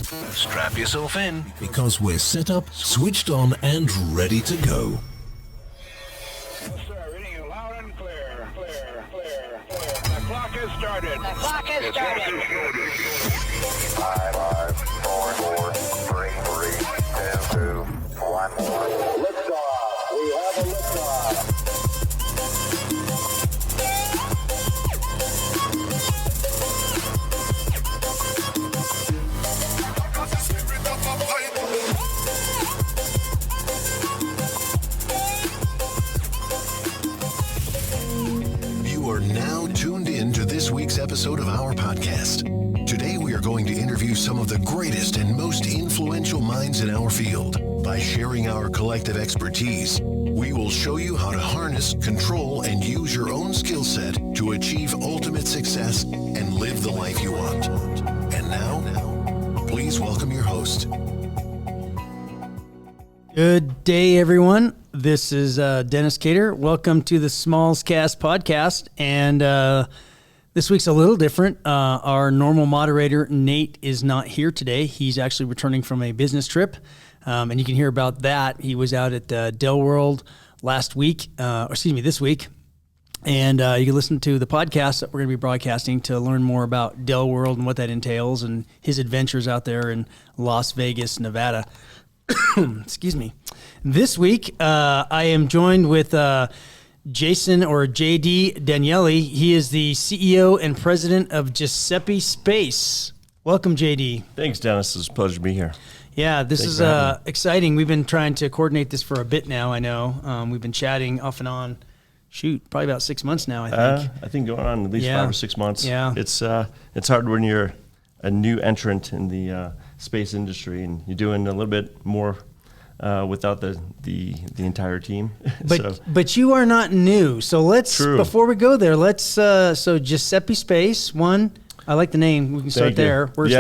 Strap yourself in, because we're set up, switched on, and ready to go. Yes, sir. Reading you loud and clear. Clear. The clock has started. The clock has started. 5, 4, 3, 2, 1. Liftoff. We have a liftoff. You are now tuned in to this week's episode of our podcast. Today we are going to interview some of the greatest and most influential minds in our field. By sharing our collective expertise, we will show you how to harness, control, and use your own skill set to achieve ultimate success and live the life you want. And now, please welcome your host. Good day, everyone. This is Dennis Cater. Welcome to the Smalls Cast podcast. And this week's a little different. Our normal moderator, Nate, is not here today. He's actually returning from a business trip. And you can hear about that. He was out at Dell World this week. And you can listen to the podcast that we're going to be broadcasting to learn more about Dell World and what that entails and his adventures out there in Las Vegas, Nevada. Excuse me. This week, I am joined with Jason, or JD Daniele. He is the CEO and president of Giuseppe Space. Welcome, JD. Thanks, Dennis. It's a pleasure to be here. Yeah, this is exciting. We've been trying to coordinate this for a bit now, I know. We've been chatting off and on, probably about 6 months now, I think. I think going on at least 5 or 6 months. Yeah. It's hard when you're a new entrant in the space industry and you're doing a little bit more without the entire team. But you are not new. So before we go there, so Giuseppe Space, I like the name. We can start there. Where's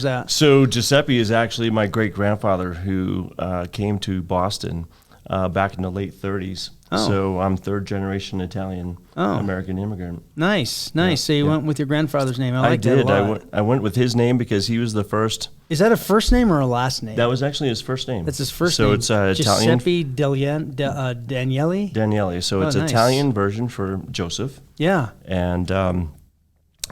that? So Giuseppe is actually my great-grandfather who came to Boston back in the late 30s. Oh. So I'm third-generation Italian American immigrant. Nice. So you went with your grandfather's name. I did. That a lot. I went with his name because he was the first. Is that a first name or a last name? That was actually his first name. That's his first name. So it's Italian. Giuseppe Daniele? Daniele. So it's nice. Italian version for Joseph. Yeah. And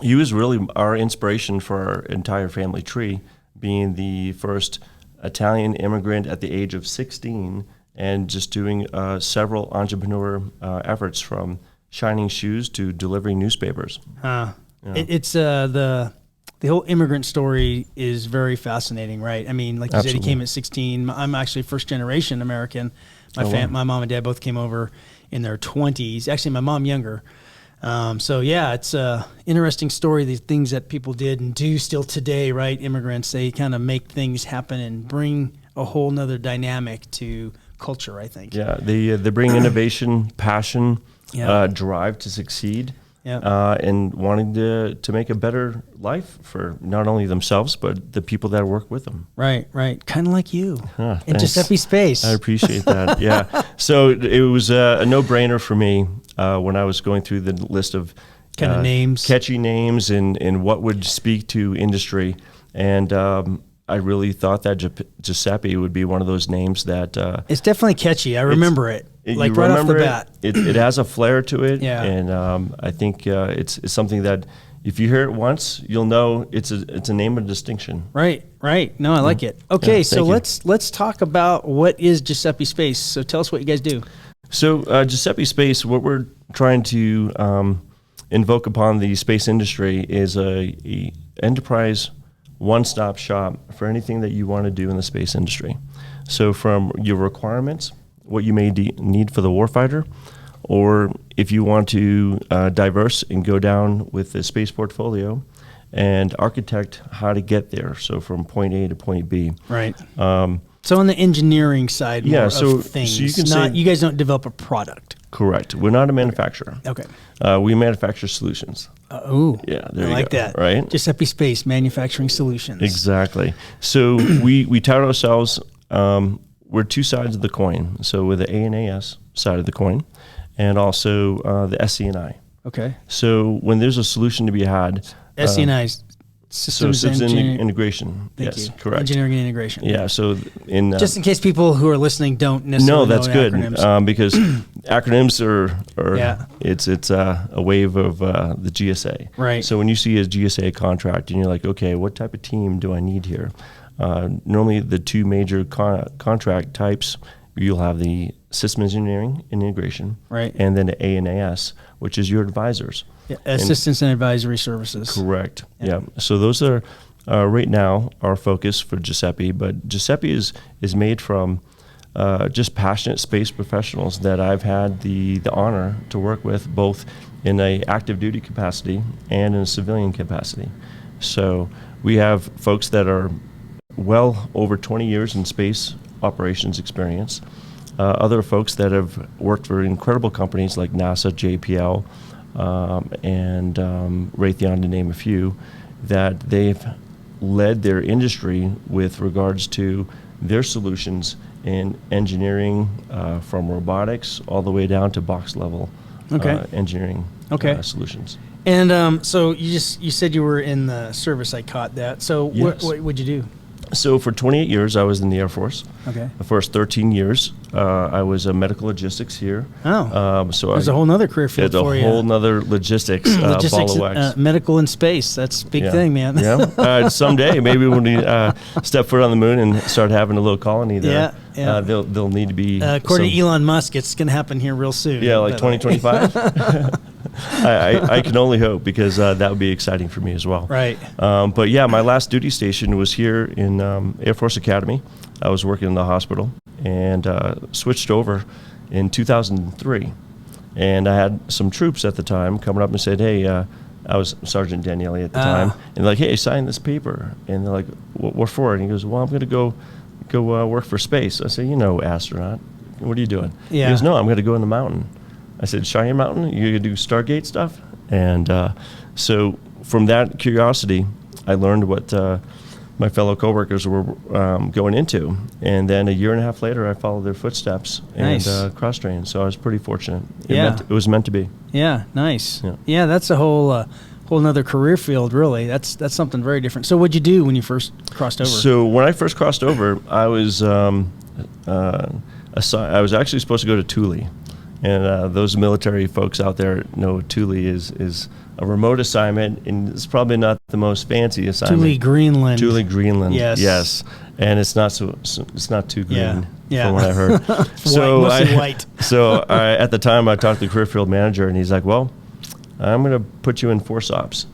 he was really our inspiration for our entire family tree, being the first Italian immigrant at the age of 16 and just doing several entrepreneur efforts, from shining shoes to delivering newspapers. It's the whole immigrant story is very fascinating, right? I mean, like you said, he came at 16. I'm actually first generation American. My mom and dad both came over in their 20s. Actually, my mom younger. It's a interesting story, the things that people did and do still today, right? Immigrants, they kind of make things happen and bring a whole nother dynamic to culture, I think. Yeah, they bring innovation, passion, drive to succeed, and wanting to make a better life for not only themselves, but the people that work with them. Right. Kind of like you in Giuseppe Space. I appreciate that, yeah. So it was a no-brainer for me when I was going through the list of kind of names, catchy names, and what would speak to industry. And I really thought that Giuseppe would be one of those names that... it's definitely catchy. I remember it. Like right off the bat. It has a flair to it. Yeah. And I think it's something that if you hear it once, you'll know it's a name of distinction. Right. No, I like it. Okay, so let's talk about what is Giuseppe Space. So tell us what you guys do. So Giuseppe Space, what we're trying to invoke upon the space industry is a enterprise one-stop shop for anything that you want to do in the space industry. So from your requirements, what you may need for the warfighter, or if you want to diverse and go down with the space portfolio and architect how to get there. So from point A to point B. Right. So on the engineering side of things, so you can say, you guys don't develop a product. Correct. We're not a manufacturer. Okay. We manufacture solutions. Yeah, there I you like go, that. right? Giuseppe Space, manufacturing solutions. Exactly. So we tout ourselves, we're two sides of the coin. So with the A and AS side of the coin, and also the SC and I. Okay. So when there's a solution to be had, SC and I Systems integration. Thank Yes, you. correct. Engineering and integration. Yeah. So in just in case people who are listening don't necessarily no, that's know good acronyms. because acronyms are Yeah. it's a wave of the GSA. Right. So when you see a GSA contract and you're like, okay, what type of team do I need here? Normally, the two major contract types, you'll have the system engineering and integration, Right. and then the A&AS, which is your advisors. Yeah, assistance and advisory services. Correct. Yeah. So those are right now our focus for Giuseppe. But Giuseppe is made from just passionate space professionals that I've had the honor to work with, both in a active duty capacity and in a civilian capacity. So we have folks that are well over 20 years in space operations experience. Other folks that have worked for incredible companies like NASA, JPL, and Raytheon, to name a few, that they've led their industry with regards to their solutions in engineering, from robotics all the way down to box level engineering solutions. And so you said you were in the service. I caught that. So Yes. what would you do? So for 28 years, I was in the Air Force. Okay. The first 13 years, I was a medical logistics here. Oh. So There's a whole nother career field it's for a you. whole nother logistics, Logistics, ball of wax. medical in space. That's a big thing, man. Yeah. Someday, maybe when we step foot on the moon and start having a little colony there, Yeah. they'll need to be. According to Elon Musk, it's going to happen here real soon. Yeah, like But, 2025. I can only hope, because that would be exciting for me as well. Right. But yeah, my last duty station was here in Air Force Academy. I was working in the hospital and switched over in 2003. And I had some troops at the time coming up and said, hey, I was Sergeant Daniele at the time. And like, hey, sign this paper. And they're like, what for? And he goes, well, I'm going to go work for space. I said, astronaut, what are you doing? Yeah. He goes, no, I'm going to go in the mountain. I said, Cheyenne Mountain, you going to do Stargate stuff? And so from that curiosity, I learned what my fellow coworkers were going into. And then a year and a half later, I followed their footsteps and Nice. cross-trained. So I was pretty fortunate. Yeah. It was meant to be. Yeah, nice. Yeah. Yeah, that's a whole nother career field, really. That's something very different. So what'd you do when you first crossed over? So when I first crossed over, I was I was actually supposed to go to Thule. And those military folks out there know Thule is a remote assignment, and it's probably not the most fancy assignment. Thule, Greenland. Thule, Greenland. Yes. Yes. And it's not too green, Yeah. from what I heard. Mostly white. So at the time, I talked to the career field manager, and he's like, "Well, I'm going to put you in Force Ops."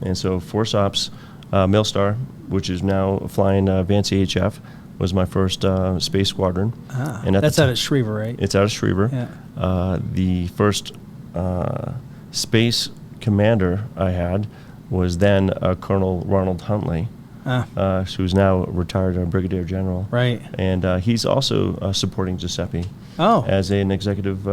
And so Force Ops, Millstar, which is now flying Vance AHF, was my first space squadron. And That's out at Schriever, right? It's out of Schriever. Yeah. The first space commander I had was then Colonel Ronald Huntley, who's now retired Brigadier General. Right. And he's also supporting Giuseppe as an executive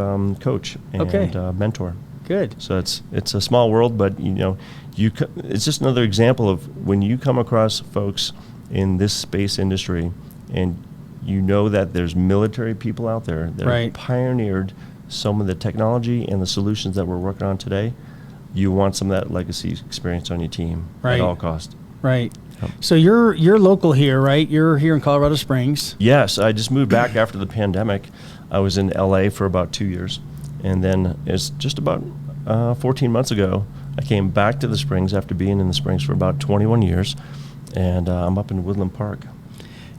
coach and mentor. Good. So it's a small world, but it's just another example of when you come across folks in this space industry, and that there's military people out there that have pioneered some of the technology and the solutions that we're working on today. You want some of that legacy experience on your team at all costs. Right. So you're local here, right? You're here in Colorado Springs. Yes, I just moved back after the pandemic. I was in LA for about 2 years, and then it's just about 14 months ago, I came back to the Springs after being in the Springs for about 21 years, and I'm up in Woodland Park.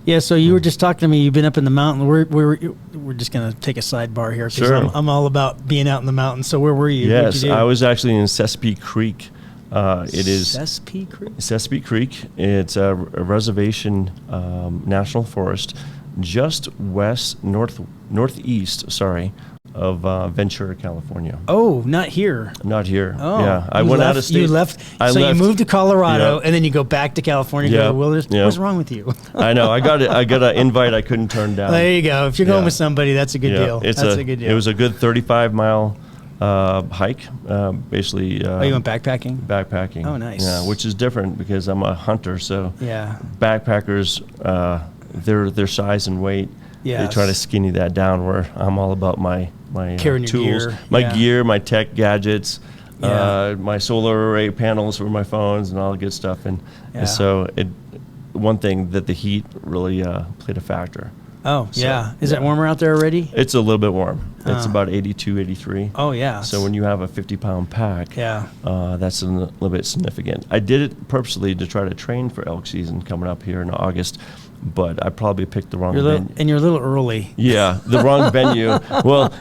Yeah, so you were just talking to me. You've been up in the mountain. We're just going to take a sidebar here because Sure. I'm all about being out in the mountains. So where were you? What'd Yes, you do? I was actually in Chesapeake Creek. It is Chesapeake Creek? Chesapeake Creek. It's a reservation national forest just northeast of Ventura, California. Oh, not here. Not here. Oh, yeah. I you went left, out of state. You left. I so left. you moved to Colorado, Yep. and then you go back to California. Go to the wilderness. Yep. What's wrong with you? I know. I got an invite I couldn't turn down. There you go. If you're going Yeah. with somebody, that's a good Yeah. deal. That's a good deal. It was a good 35-mile hike. Basically. Oh, you went backpacking? Backpacking. Oh, nice. Yeah, which is different because I'm a hunter. So Yeah. backpackers, their size and weight. Yes. They try to skinny that down. Where I'm all about my Carrying your tools, gear. my Yeah. gear, my tech gadgets. Yeah. my solar array panels for my phones and all the good stuff. And Yeah. so one thing that the heat really played a factor. Oh, So, yeah. Is it yeah. warmer out there already? It's a little bit warm. It's about 82, 83. Oh, yeah. So when you have a 50-pound pack, Yeah. that's a little bit significant. I did it purposely to try to train for elk season coming up here in August, but I probably picked the wrong venue. And you're a little early. Yeah, the wrong venue. Well,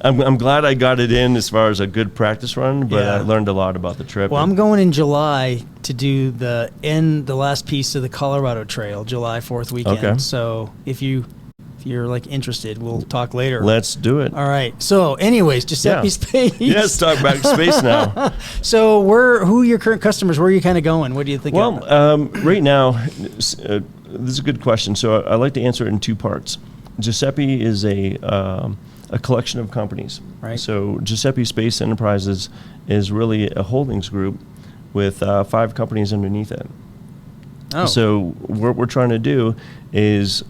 I'm glad I got it in as far as a good practice run, but Yeah. I learned a lot about the trip. Well, I'm going in July to do the last piece of the Colorado Trail, July 4th weekend. Okay. So if you're like interested, we'll talk later. Let's do it. All right. So, anyways, Giuseppe Space. Let's talk about space now. So, who are your current customers? Where are you kind of going? What do you think? Well, right now, this is a good question. So I like to answer it in two parts. Giuseppe is a collection of companies. Right. So Giuseppe Space Enterprises is really a holdings group with 5 companies underneath it. Oh. So what we're trying to do is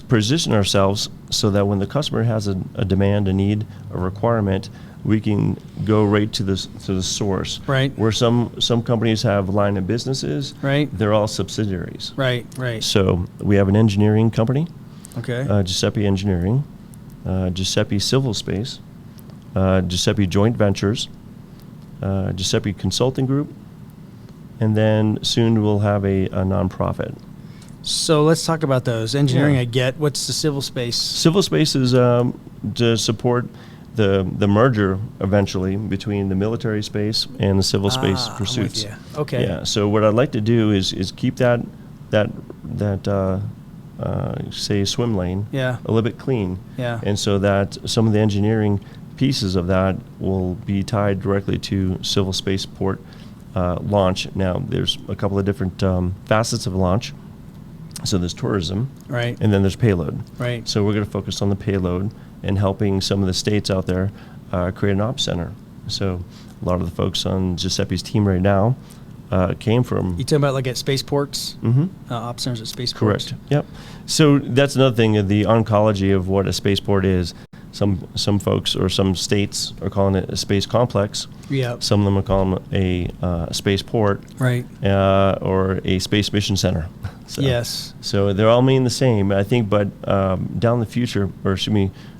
position ourselves so that when the customer has a demand, a need, a requirement, we can go right to the source. Right. Where some companies have line of businesses, Right. they're all subsidiaries. Right. So we have an engineering company, Okay. Giuseppe Engineering, Giuseppe Civil Space, Giuseppe Joint Ventures, Giuseppe Consulting Group, and then soon we'll have a nonprofit. So let's talk about those. Engineering, Yeah. I get. What's the civil space? Civil Space is to support the merger eventually between the military space and the civil space I'm pursuits. with you. Okay. Yeah. So what I'd like to do is keep that say swim lane Yeah. a little bit clean. Yeah. And so that some of the engineering pieces of that will be tied directly to civil spaceport launch. Now there's a couple of different facets of launch. So there's tourism, Right. and then there's payload. Right. So we're going to focus on the payload and helping some of the states out there create an ops center. So a lot of the folks on Giuseppe's team right now came from. You talking about like at spaceports? Mm-hmm. Op centers at spaceports? Correct. Yep. So that's another thing of the oncology of what a spaceport is. Some folks or some states are calling it a space complex. Yeah. Some of them are calling it a spaceport. Right. Or a space mission center. So, Yes. So they're all mean the same, I think, but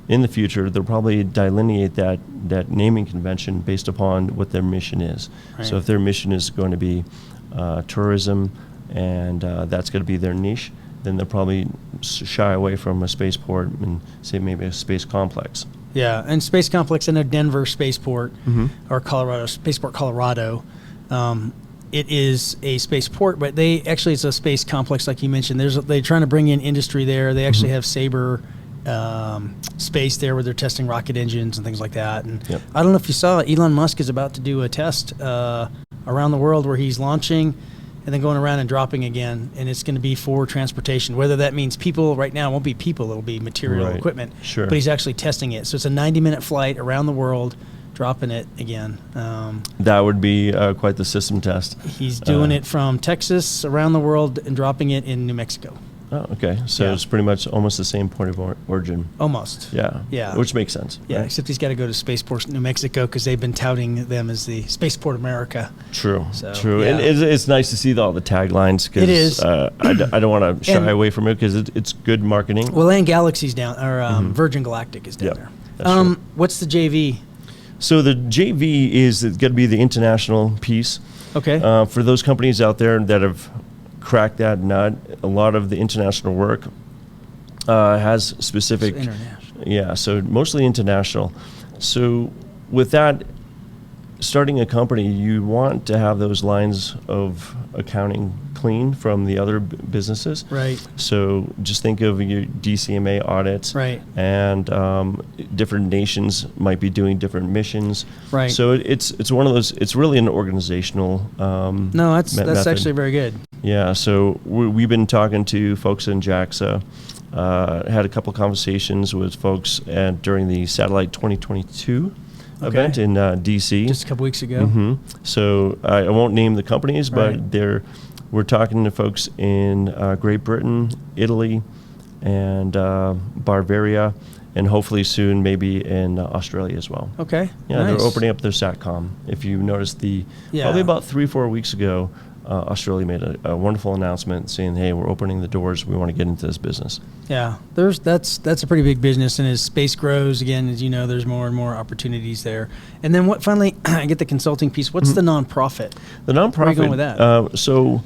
in the future, they'll probably delineate that naming convention based upon what their mission is. Right. So if their mission is going to be tourism and that's going to be their niche, then they'll probably shy away from a spaceport and say maybe a space complex. Yeah, and Space Complex in a Denver spaceport Mm-hmm. or Colorado Spaceport, Colorado. It is a spaceport, but it's a space complex, like you mentioned. They're trying to bring in industry there. They actually have Sabre space there where they're testing rocket engines and things like that. And Yep. I don't know if you saw, Elon Musk is about to do a test around the world where he's launching and then going around and dropping again, and it's going to be for transportation. Whether that means people, right now it won't be people, it'll be material, Right. equipment. Sure. But he's actually testing it. So it's a 90-minute flight around the world, dropping it again. That would be quite the system test. He's doing it from Texas around the world and dropping it in New Mexico. Oh, okay. So Yeah. it's pretty much almost the same point of origin. Almost. Yeah. Yeah. Which makes sense. Yeah, right? except he's got to go to Spaceport New Mexico because they've been touting them as the Spaceport America. True. So, True. yeah. And it's nice to see all the taglines. Cause, It is. I don't want to shy And- away from it because it's good marketing. Well, and Galaxy's down, or Virgin Galactic is down Yep, there. that's true. What's the JV? So the JV is going to be the international piece. Okay. For those companies out there that have cracked that nut, a lot of the international work has specific. So international. Yeah, so mostly international. So with that, starting a company, you want to have those lines of accounting clean from the other businesses. Right. So just think of your DCMA audits. Right. And different nations might be doing different missions. Right. So it's one of those. It's really an organizational. No, that's method. actually very good. Yeah. So we've been talking to folks in JAXA. Had a couple conversations with folks during the Satellite 2022 event in DC. Just a couple weeks ago. hmm So I won't name the companies, but Right. we're talking to folks in Great Britain, Italy, and Bavaria, and hopefully soon maybe in Australia as well. Okay. Yeah, nice. they're opening up their SATCOM. If you noticed, probably about 3-4 weeks ago, Australia made a wonderful announcement saying, "Hey, we're opening the doors. We want to get into this business." Yeah, that's a pretty big business, and as space grows, again, as you know, there's more and more opportunities there. And then what? Finally, I get the consulting piece. What's the nonprofit? The nonprofit. Where are you going with that? So,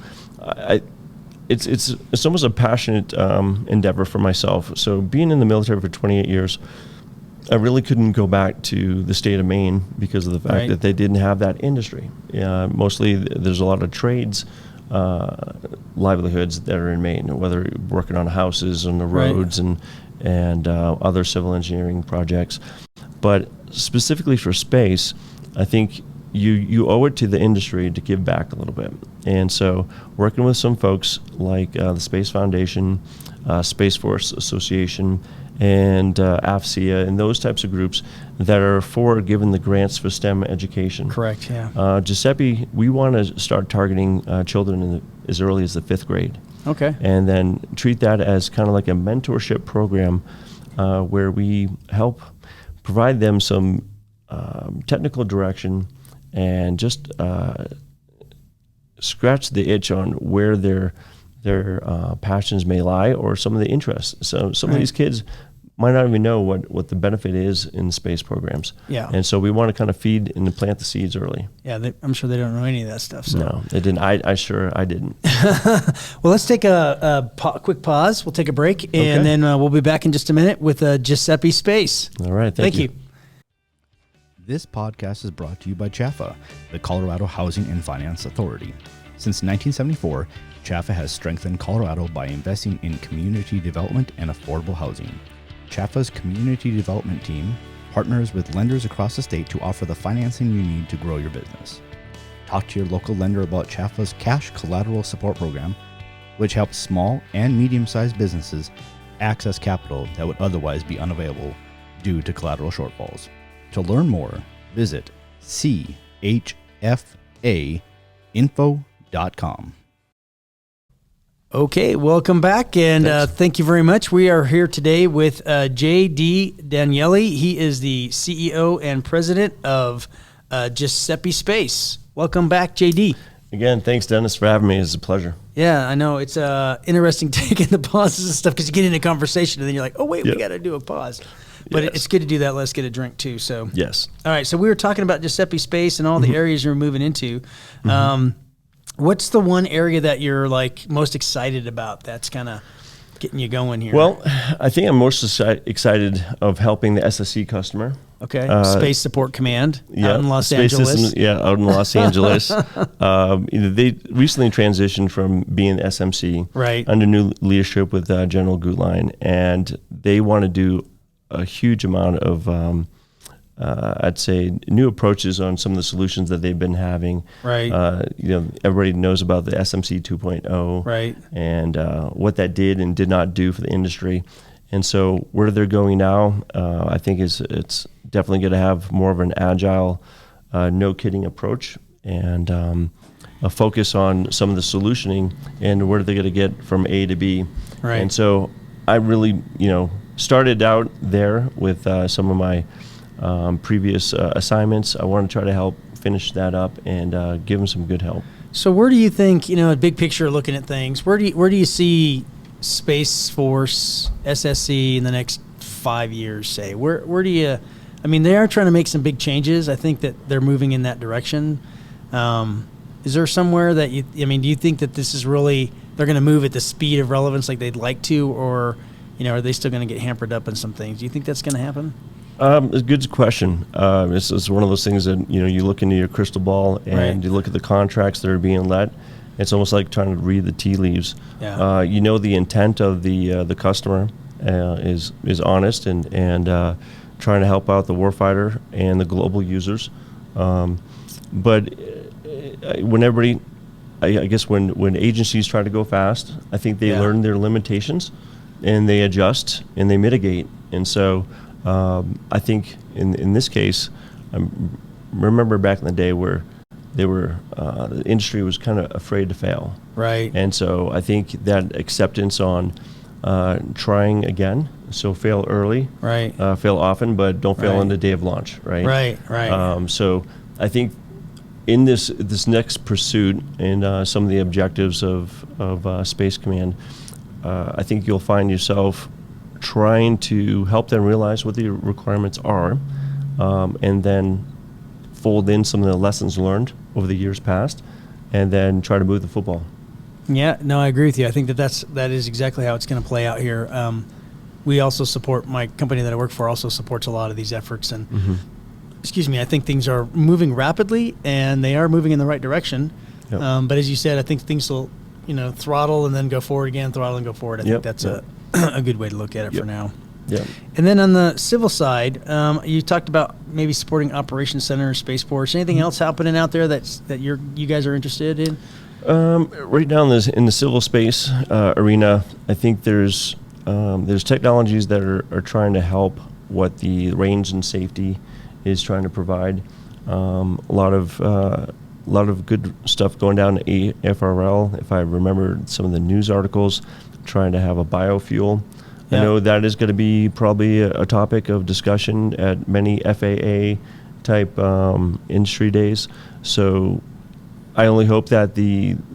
it's almost a passionate endeavor for myself. So, being in the military for 28 years, I really couldn't go back to the state of Maine because of the fact that they didn't have that industry. Mostly, there's a lot of trades, livelihoods that are in Maine, whether working on houses, on the roads, and other civil engineering projects. But specifically for space, I think you owe it to the industry to give back a little bit. And so, working with some folks like the Space Foundation, Space Force Association, and AFCEA, and those types of groups that are for giving the grants for STEM education. Correct, yeah. Giuseppe, we want to start targeting children as early as the 5th grade. Okay. And then treat that as kind of like a mentorship program where we help provide them some technical direction and just scratch the itch on where their passions may lie, or some of the interests. So some of these kids might not even know what the benefit is in space programs. Yeah. And so we want to kind of feed and plant the seeds early. Yeah, I'm sure they don't know any of that stuff. So. No, they didn't. I didn't. Well, let's take a quick pause. We'll take a break, and then we'll be back in just a minute with Giuseppe Space. All right. Thank you. This podcast is brought to you by CHAFA, the Colorado Housing and Finance Authority. Since 1974, CHAFA has strengthened Colorado by investing in community development and affordable housing. CHAFA's community development team partners with lenders across the state to offer the financing you need to grow your business. Talk to your local lender about CHAFA's Cash Collateral Support Program, which helps small and medium-sized businesses access capital that would otherwise be unavailable due to collateral shortfalls. To learn more, visit chfainfo.com. Okay, welcome back, and thank you very much. We are here today with JD Daniele. He is the CEO and president of Giuseppe Space. Welcome back, JD. Again, thanks, Dennis, for having me. It's a pleasure. Yeah, I know. It's interesting taking the pauses and stuff because you get into conversation and then you're like, oh, wait, we got to do a pause. But it's good to do that. Let's get a drink, too. So yes. All right, so we were talking about Giuseppe Space and all the areas you're moving into. What's the one area that you're like most excited about that's kind of getting you going here? Well, I think I'm most excited of helping the SSC customer. Okay, Space Support Command out in Los Space Angeles. Systems, out in Los Angeles. They recently transitioned from being SMC under new leadership with General Gutlein, and they want to do a huge amount of I'd say new approaches on some of the solutions that they've been having. Right. Everybody knows about the SMC 2.0. Right. And what that did and did not do for the industry. And so where they're going now, I think it's definitely going to have more of an agile, no kidding approach, and a focus on some of the solutioning and where they're going to get from A to B. Right. And so I really, started out there with some of my previous assignments. I want to try to help finish that up and give them some good help. So where do you think, a big picture looking at things, where do you see Space Force, SSC in the next 5 years, say? Where do you, they are trying to make some big changes. I think that they're moving in that direction. Is there somewhere that do you think that this is really, they're going to move at the speed of relevance like they'd like to, or, are they still going to get hampered up in some things? Do you think that's going to happen? It's a good question. It's one of those things that, you look into your crystal ball and you look at the contracts that are being let. It's almost like trying to read the tea leaves. Yeah. The intent of the customer is honest and trying to help out the warfighter and the global users. But when everybody, I guess when agencies try to go fast, I think they learn their limitations and they adjust and they mitigate. And so I think in this case, I remember back in the day where they were the industry was kind of afraid to fail. Right. And so I think that acceptance on trying again. So fail early, Right. Fail often, but don't fail Right. on the day of launch, right? Right. So I think in this next pursuit and some of the objectives of Space Command, I think you'll find yourself trying to help them realize what the requirements are, and then fold in some of the lessons learned over the years past, and then try to move the football. Yeah, no, I agree with you. I think that is exactly how it's going to play out here. We also support, my company that I work for also supports a lot of these efforts. And excuse me, I think things are moving rapidly and they are moving in the right direction. Yep. But as you said, I think things will, throttle and then go forward again, throttle and go forward. I think that's a good way to look at it for now. Yeah. And then on the civil side, you talked about maybe supporting operations centers, spaceports. Anything else happening out there that you guys are interested in? Right now in the civil space arena, I think there's technologies that are trying to help what the range and safety is trying to provide. A lot of good stuff going down to AFRL. If I remember some of the news articles, trying to have a biofuel. Yeah. I know that is going to be probably a topic of discussion at many FAA type industry days. So I only hope that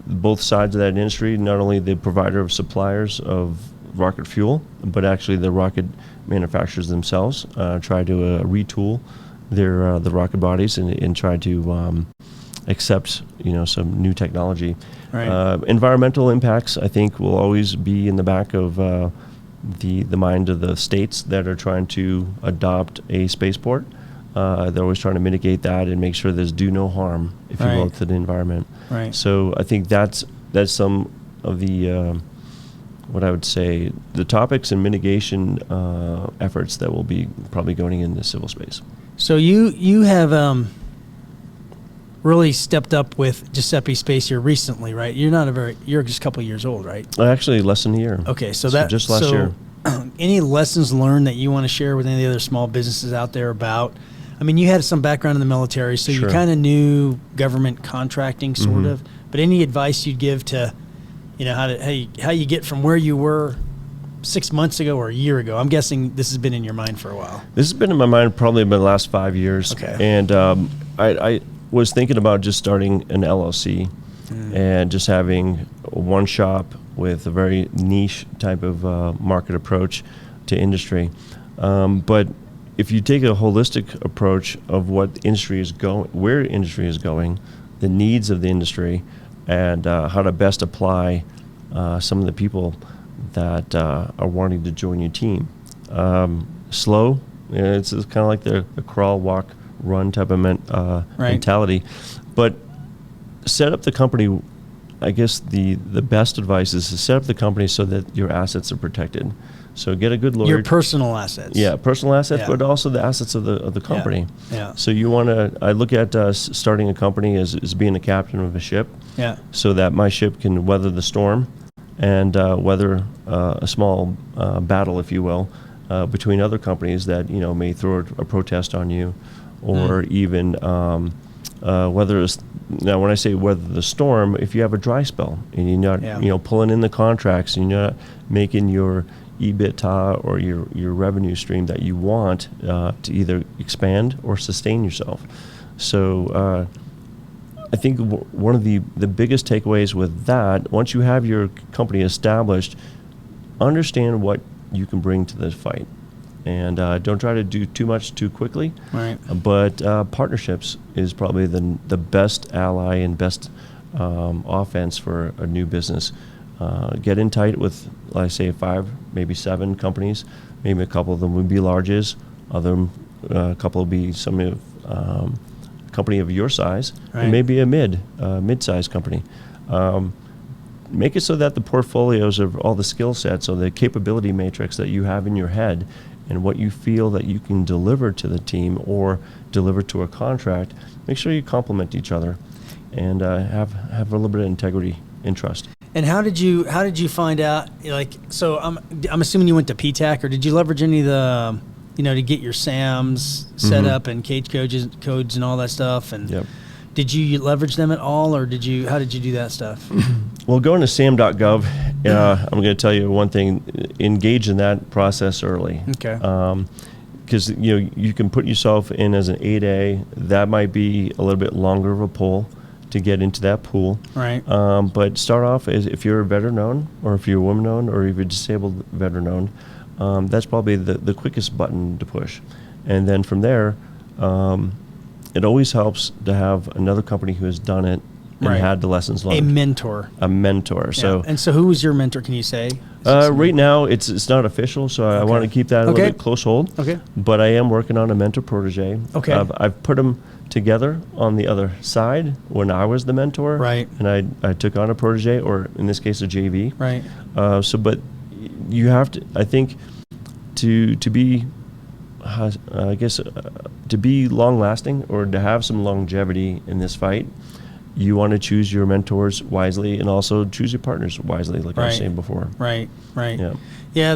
both sides of that industry, not only the provider of suppliers of rocket fuel, but actually the rocket manufacturers themselves, try to retool the rocket bodies and try to accept some new technology. Right. Environmental impacts, I think, will always be in the back of the mind of the states that are trying to adopt a spaceport. They're always trying to mitigate that and make sure there's do no harm, if you will, to the environment. Right. So I think that's some of the what I would say the topics and mitigation efforts that will be probably going into civil space. So you have really stepped up with Giuseppe Space here recently, right? You're just a couple of years old, right? Actually, less than a year. Okay, so just last year. Any lessons learned that you want to share with any of the other small businesses out there about? I mean, you had some background in the military, so Sure. you kind of knew government contracting, sort of. But any advice you'd give to, how you get from where you were 6 months ago or a year ago? I'm guessing this has been in your mind for a while. This has been in my mind probably about the last 5 years. Okay. And I was thinking about just starting an LLC and just having one shop with a very niche type of market approach to industry. But if you take a holistic approach of what the industry is going, where industry is going, the needs of the industry, and how to best apply some of the people that are wanting to join your team. Slow, it's kind of like the crawl, walk, run type of mentality. But set up the company. I guess the best advice is to set up the company so that your assets are protected. So get a good lawyer. Your personal assets. Yeah, personal assets, Yeah. but also the assets of the company. Yeah. So you want to. I look at starting a company as being a captain of a ship. Yeah. So that my ship can weather the storm, and weather a small battle, if you will, between other companies that may throw a protest on you, or even weather. Now, when I say weather the storm, if you have a dry spell and you're not pulling in the contracts and you're not making your EBITDA or your revenue stream that you want to either expand or sustain yourself. So I think one of the biggest takeaways with that, once you have your company established, understand what you can bring to the fight. And don't try to do too much too quickly. Right. But partnerships is probably the best ally and best offense for a new business. Get in tight with, like I say, 5, maybe 7 companies. Maybe a couple of them would be larges. A couple will be some company of your size, Right. and maybe a mid-sized company. Make it so that the portfolios of all the skill sets or the capability matrix that you have in your head and what you feel that you can deliver to the team or deliver to a contract, make sure you complement each other and have a little bit of integrity and trust. And how did you find out? So I'm assuming you went to PTAC, or did you leverage any of the, to get your SAMs set up and cage codes and all that stuff? And Yep. did you leverage them at all, or how did you do that stuff? Well, going to sam.gov, I'm going to tell you one thing: engage in that process early. Okay. Because you can put yourself in as an 8A. That might be a little bit longer of a pull to get into that pool. Right. But start off as if you're a veteran-owned, or if you're a woman-owned, or if you're disabled veteran-owned. That's probably the quickest button to push. And then from there, it always helps to have another company who has done it and Right. had the lessons learned. A mentor. A mentor. Yeah. So And so who was your mentor, can you say? right now it's not official, so I want to keep that a little Okay. bit close hold. Okay. But I am working on a mentor protege. Okay. I've put them together on the other side when I was the mentor. Right. And I took on a protege, or in this case a JV. Right. But you have to, I think, to be, to be long lasting, or to have some longevity in this fight, you want to choose your mentors wisely, and also choose your partners wisely, like I was Right. saying before. Right. Yeah. Yeah,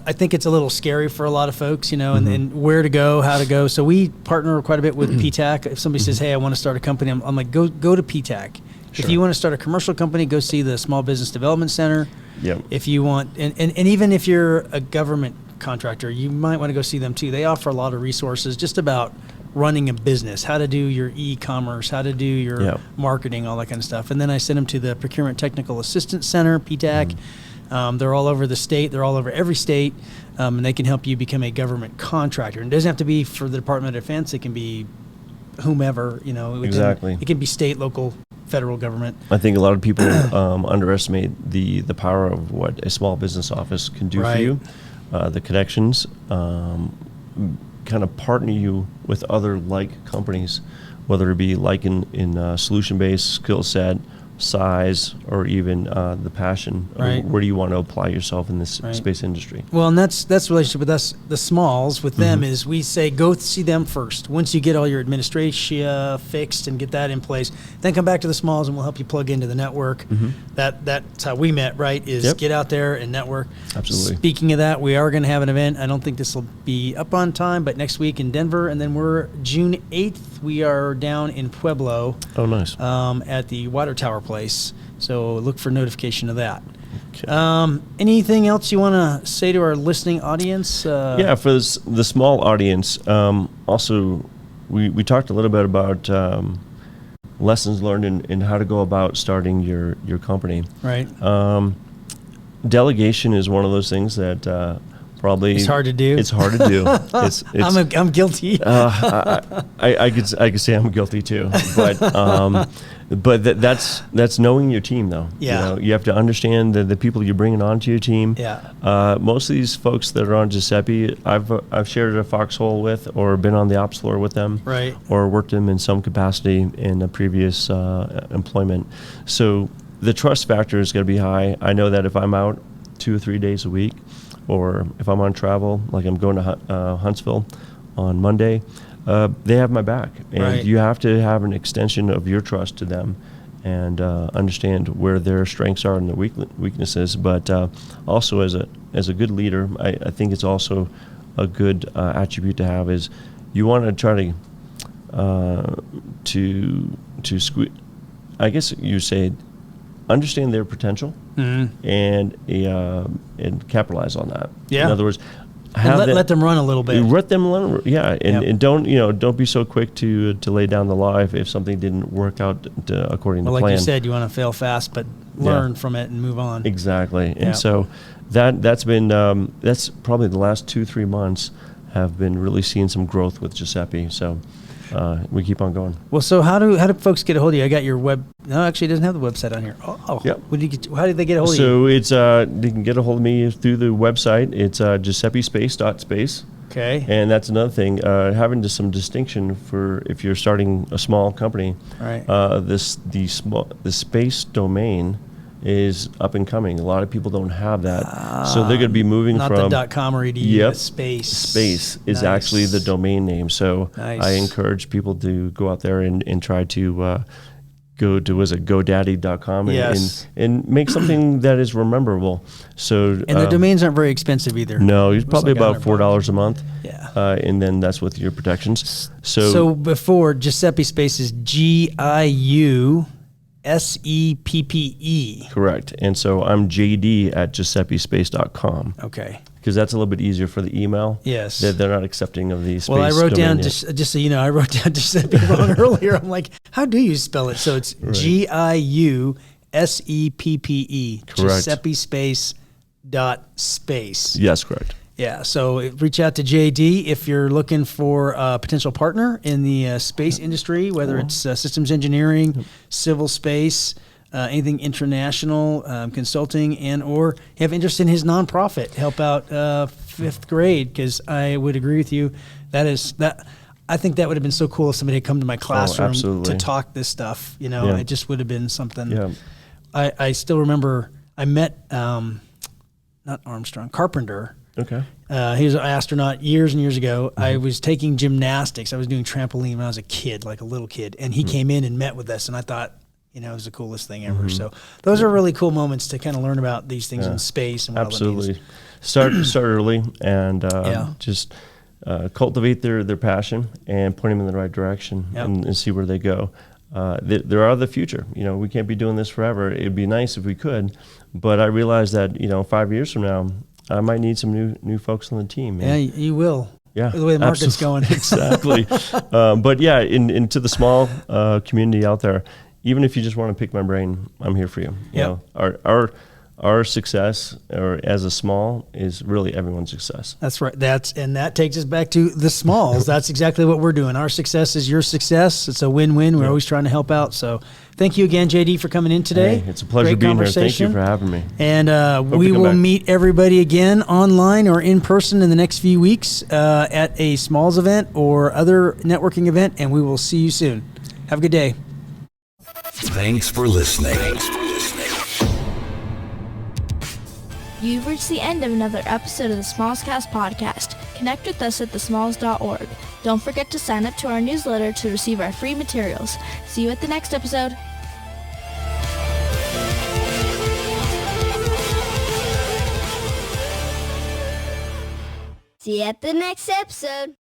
I think it's a little scary for a lot of folks, Mm-hmm. and where to go, how to go. So we partner quite a bit with PTAC. If somebody says, "Hey, I want to start a company," I'm like, go to PTAC. If you want to start a commercial company, go see the Small Business Development Center. Yep. If you want, and even if you're a government contractor, you might want to go see them too. They offer a lot of resources just about running a business, how to do your e-commerce, how to do your marketing, all that kind of stuff. And then I send them to the Procurement Technical Assistance Center, PTAC. They're all over the state. They're all over every state, and they can help you become a government contractor. And it doesn't have to be for the Department of Defense. It can be whomever, Exactly. It can be state, local, federal government. I think a lot of people underestimate the power of what a small business office can do Right. for you. The connections, kind of partner you with other like companies, whether it be like in solution-based skill set, size, or even the passion. Right. Where do you want to apply yourself in this Right. space industry? Well, and that's the relationship with us, the smalls, with them is we say, go see them first. Once you get all your administration fixed and get that in place, then come back to the smalls and we'll help you plug into the network. That's how we met, right? Is Yep. get out there and network. Absolutely. Speaking of that, we are going to have an event. I don't think this will be up on time, but next week in Denver. And then we're June 8th, we are down in Pueblo Oh, nice. at the Water Tower place. So look for notification of that. Okay. Anything else you want to say to our listening audience? Yeah, for the small audience, also, we talked a little bit about lessons learned in how to go about starting your company. Right. Delegation is one of those things that probably It's hard to do. It's hard to do. It's I'm guilty. I could say I'm guilty too, but that's knowing your team though. Yeah. You have to understand the people you're bringing onto your team. Yeah. Most of these folks that are on Giuseppe, I've shared a foxhole with, or been on the ops floor with them, Right. or worked them in some capacity in a previous employment. So the trust factor is going to be high. I know that if I'm out 2 or 3 days a week, or if I'm on travel, like I'm going to Huntsville on Monday, they have my back. And Right. you have to have an extension of your trust to them and understand where their strengths are and their weaknesses. But also as a good leader, I think it's also a good attribute to have is you want to try to squeeze, I guess you say, understand their potential and capitalize on that. Yeah. In other words, And let them run a little bit. let them learn. Yeah, and, Yep. and don't be so quick to lay down the law if something didn't work out according to Well, like plan. you said, you want to fail fast, but learn from it and move on. Exactly. Yeah. And so that's been that's probably the last 2-3 months have been really seeing some growth with Giuseppe. So we keep on going. Well, so how do folks get a hold of you? I got your web. No, actually, it doesn't have the website on here. Oh. Yep. How did they get a hold of you? So it's they can get a hold of me through the website. It's giuseppespace.space. Okay. And that's another thing, having some distinction for if you're starting a small company. Right. The space domain is up and coming. A lot of people don't have that, so they're going to be moving Not from the .com or .edu. Yep. The space. Space is Nice. actually the domain name. So Nice. I encourage people to go out there and try to go to GoDaddy.com Yes. and make something that is rememberable. So And the domains aren't very expensive either. no, it's probably like about $100. $4 a month. Yeah. And then that's with your protections. So before Giuseppe Space is GIU SEPPE. Correct. And so I'm JD at GiuseppeSpace.com. Okay. Because that's a little bit easier for the email. Yes. They're not accepting of the space. Well, I wrote domain down, yet. just so you know, I wrote down Giuseppe wrong earlier. I'm like, how do you spell it? So it's GIUSEPPE. Correct. Giuseppe Space .space. Yes, correct. Yeah, so reach out to JD if you're looking for a potential partner in the space industry, whether it's systems engineering, civil space, anything international, consulting, and or have interest in his nonprofit, help out fifth grade, because I would agree with you. I think that would have been so cool if somebody had come to my classroom absolutely. to talk this stuff. You know, Yeah. it just would have been something. Yeah. I still remember I met, not Armstrong, Carpenter. Okay. He was an astronaut years and years ago. I was taking gymnastics. I was doing trampoline when I was a kid, like a little kid. And he came in and met with us. And I thought, you know, it was the coolest thing ever. So those are really cool moments to kind of learn about these things in space. And what all that means. Absolutely. Start early and just cultivate their passion and point them in the right direction and see where they go. There are the future. You know, we can't be doing this forever. It'd be nice if we could. But I realize that, 5 years from now, I might need some new folks on the team. Yeah, you will. Yeah, The way the market's going. Exactly. But yeah, into the small community out there, even if you just want to pick my brain, I'm here for you. You know, our success, or as a small, is really everyone's success. That's right. That takes us back to the smalls. That's exactly what we're doing. Our success is your success. It's a win-win. We're always trying to help out. So thank you again, JD, for coming in today. Hey, it's a pleasure Great being here. conversation. Thank you for having me. And we to come will back. meet everybody again online or in person in the next few weeks at a Smalls event or other networking event, and we will see you soon. Have a good day. Thanks for listening. You've reached the end of another episode of the Smallscast podcast. Connect with us at thesmalls.org. Don't forget to sign up to our newsletter to receive our free materials. See you at the next episode. See you at the next episode.